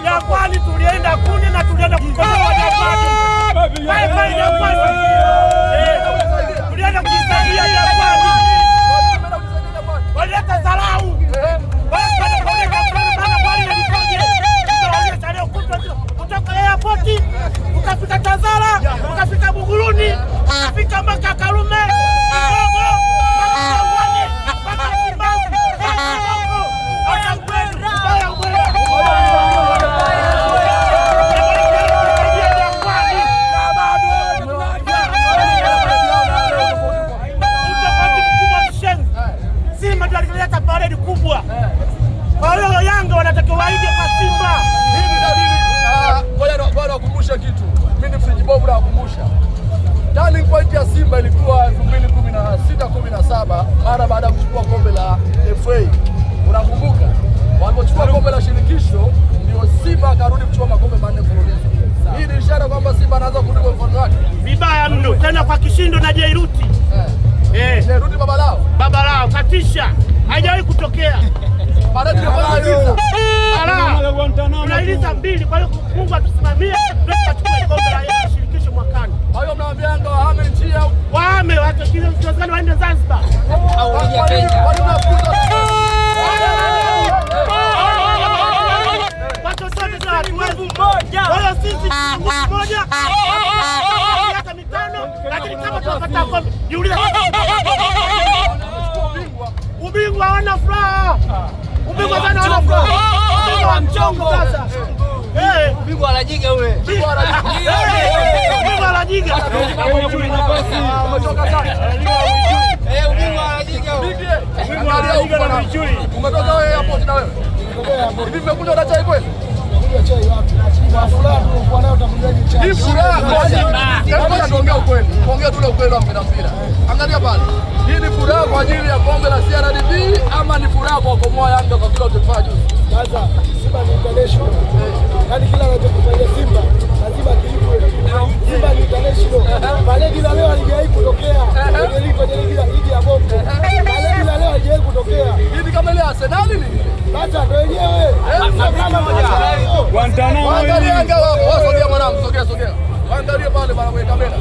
Jangwani tulienda kuni na tulienda kukomboa Jangwani. Tulienda kujisaidia Jangwani. Waleta dharau. Kutoka airport, ukafika Tazara, ukafika Buguruni, ukafika mpaka Karume. Paredi kubwa. Kwa hiyo Yanga wanatakiwa waige kwa Simba. Hii ni dalili. Ngoja nakukumbusha kitu. Mimi ni Friji Bobu na kukumbusha. Turning point ya Simba ilikuwa 2016-17 mara baada ya kuchukua kombe la FA. Unakumbuka? Walipochukua kombe la shirikisho ndio Simba akarudi kuchukua makombe manne mfululizo. Hii ni ishara kwamba Simba anaanza kurudi kwa mfano wake. Vibaya mno tena kwa kishindo na Jairuti. Jairuti baba lao katisha. Haijawahi kutokea. Paredi ya Tunailiza mbili, kwa hiyo Mungu atusimamie tukachukue kombe la shirikisho mwakani. Kwa hiyo mnaambia Yanga wahame nchi au wahame watu kiwezekana waende Zanzibar au ligi Kenya. Watu sote za watu mmoja. Kwa hiyo sisi mmoja miaka mitano, lakini kama tunapata kombe jiulize ubingwa wana furaha. Ubingwa bana wana furaha. Ubingwa mchongo sasa. Ubingwa anajiga ule. Ubingwa anajiga. Umetoka sana. Ubingwa anajiga ule. Ubingwa anajiga na michui. Umetoka wewe hapo na wewe. Hivi mmekuja na chai kweli? Kunywa chai wapi? Kwa furaha tulikuwa nayo utakujaje chai? Hii furaha ngoja tuongee ukweli. Tuongee tu ukweli wa mpira. Angalia pale. Hii ni furaha kwa ajili ya kombe la CRDB ama ni furaha kwa kukomoa Yanga kwa kile ulichofanya juzi? Sasa Simba ni international. Yaani kila anachofanya Simba lazima kilipwe. Simba ni international. Paredi la leo halijawahi kutokea. Ligi ya Bongo. Paredi la leo halijawahi kutokea. Hii ni kama ile Arsenal ni? Sasa ndio yenyewe. Angalia Yanga wao, sogea mwanangu, sogea. Angalia pale bana kwa kamera.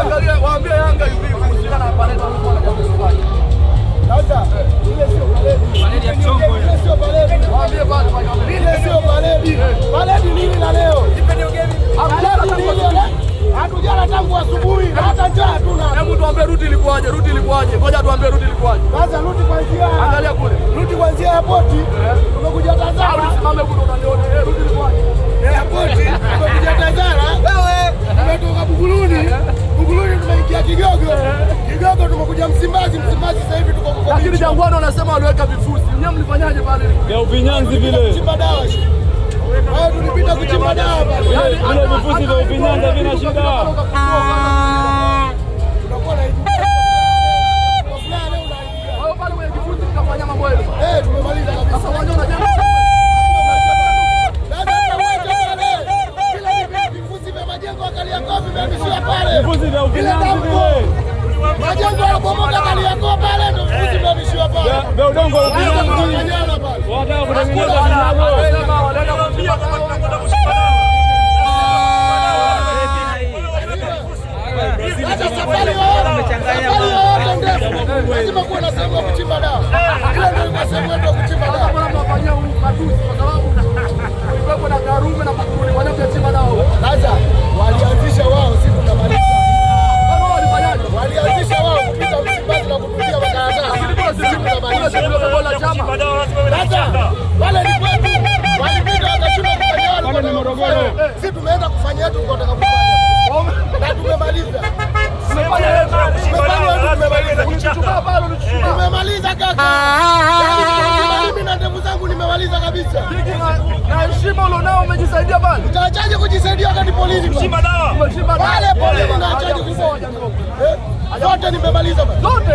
Angalia waambie Yanga hivi kuhusiana na Paredi walikuwa wanafanya. Sasa ile sio Paredi. Paredi ya mchongo ile. Sio Paredi. Waambie pale kwa kamera. Ile sio Paredi. Paredi nini la leo? Hatujala tangu asubuhi hata njaa hatuna. Hebu tuambie rudi ilikuwaje? Ngoja tuambie rudi ilikuwaje. Sasa rudi kwanzia. Angalia kule. Rudi kwanzia airport. Tumekuja Tazara. Usimame kule unaniona. Rudi ilikuwaje? Airport. Tumekuja Tazara. Wewe. Tumetoka Buguruni. Buguruni tumeingia Kigogo tumekuja Msimbazi sasa hivi tuko kwa. Lakini Jangwani wanasema waliweka vifusi. Nyinyi mlifanyaje pale? Ya uvinyanzi vile. Chimba dawa. Hao tulipita kuchimba dawa pale. Vile vifusi vya uvinyanzi vina shida. Tunakuwa na hivi. Wao pale kwenye vifusi mkafanya mambo yenu. Tumemaliza kabisa. Sasa wanyona jamaa. Kila vifusi vya majengo akalia kopi vimehamishiwa pale. Vifusi vya uvinyanzi vile. yangu ya kuchimba dawa. Ile ndio ilikuwa sehemu yetu ya kuchimba dawa. Mbona mnafanyia matusi kwa sababu ulikuwa na Karume na Magufuli wanachimba dawa. Sasa walianzisha wao, sisi tunamaliza. Wao walifanyaje? Walianzisha wao kupita Msimbazi na kututia makaratasi. Sisi tunamaliza. Sasa wale ni kwetu. Walipita wakashinda kufanya wale. Wale ni Morogoro. Sisi tumeenda kufanya yetu kwa nataka kufanya. Na tumemaliza. Tumemaliza kaka. Mimi na ndevu zangu nimemaliza kabisa. Na heshima ulionao umejisaidia bali. Utaachaje kujisaidia wakati polisi? Kuchimba dawa. Wale polisi wanaachaje kusaidia? Zote nimemaliza bali. Zote.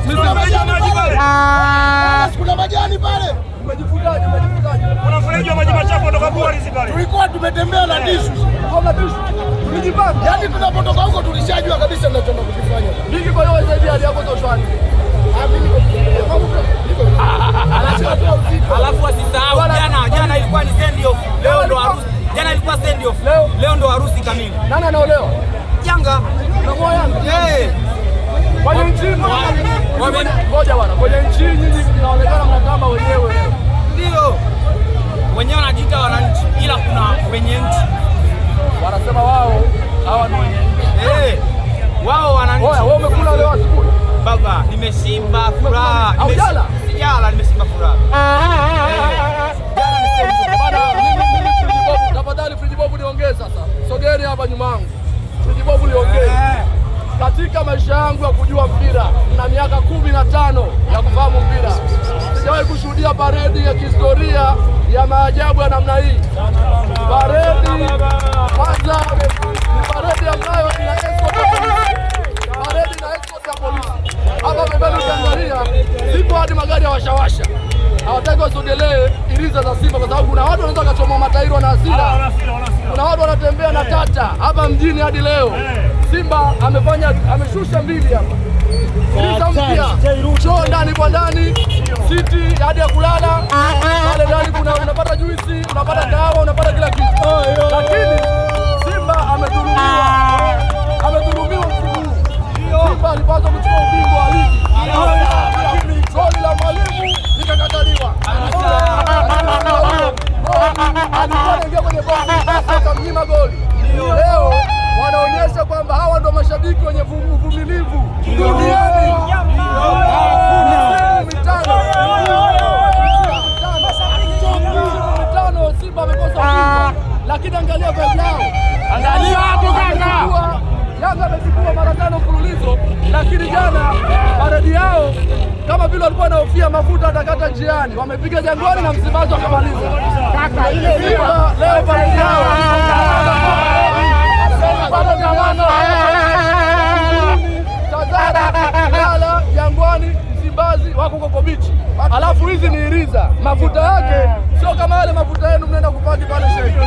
Kuna maji pale. Kuna majani pale. Umejifundaje? Kuna mfereji wa maji machafu kutoka Buharizi pale. Tulikuwa tumetembea na tishu. Kama tishu. Tulijipanga. Yaani tunapotoka huko tulishajua kabisa tunachotaka kukifanya. Bigi kwa hiyo zaidi hali yako zoshwani. Mimi Alafu asisahau jana ilikuwa ni send off. Leo ndo harusi. Jana ilikuwa send off. Leo ndo harusi kamili. Nani anaolewa? Yanga. Na Yanga. Kwenye nchi ngoja bwana. Kwenye nchi nyinyi inaonekana mnakamba wenyewe. Ndio. Wenyewe wanajiita wananchi ila kuna wenye nchi. Wanasema wao hawa ni wenye nchi. Wao wananchi. Wewe umekula leo asubuhi? Baba, nimeshimba furaha. Sijala, nimeshimba furaha. Tafadhali Friji Bobu niongee sasa. Sogeni hapa nyuma yangu. Friji Bobu niongee. Katika maisha yangu ya kujua mpira na miaka 15 ya kufahamu mpira, sijawahi kushuhudia paredi ya kihistoria ya maajabu ya namna hii. Paredi kwanza ni paredi ambayo ina escort ya polisi. Paredi na escort ya polisi. Hapa mbele ukiangalia zipo hadi magari ya washawasha. Hawataki wasogelee iriza za Simba kwa sababu kuna watu wanaweza kuchomoa matairi na hasira. Kuna watu wanatembea na tata hapa mjini hadi leo. Simba ameshusha mbili hapa. Iriza mpya. Choo ndani kwa ndani. Siti hadi ya kulala. Pale ndani unapata juisi, unapata dawa, unapata kila kitu. Lakini Simba amedhulumiwa msimu huu. Simba alipaswa kuchukua ubingwa wa ligi. Goli la Mwalimu likakataliwa. Alikuwa anaingia kwenye boksi akamnyima goli. Leo wanaonyesha kwamba hawa ndo mashabiki wenye uvumilivu duniani. Mitano Simba amekosa ubingwa, lakini angalia vibe lao. Angalia hapo kaka. Yanga amechukua mara 5 mfululizo, lakini jana paredi yao kama vile walikuwa wanahofia mafuta atakata njiani, wamepiga Jangwani na Msimbazi wakamaliza. Kaka ile Simba leo paredi yao Tazara, Jangwani, Msimbazi wako Koko Beach. Alafu hizi ni iriza. Mafuta yake sio kama yale mafuta yenu mnaenda kupaki pale shehe.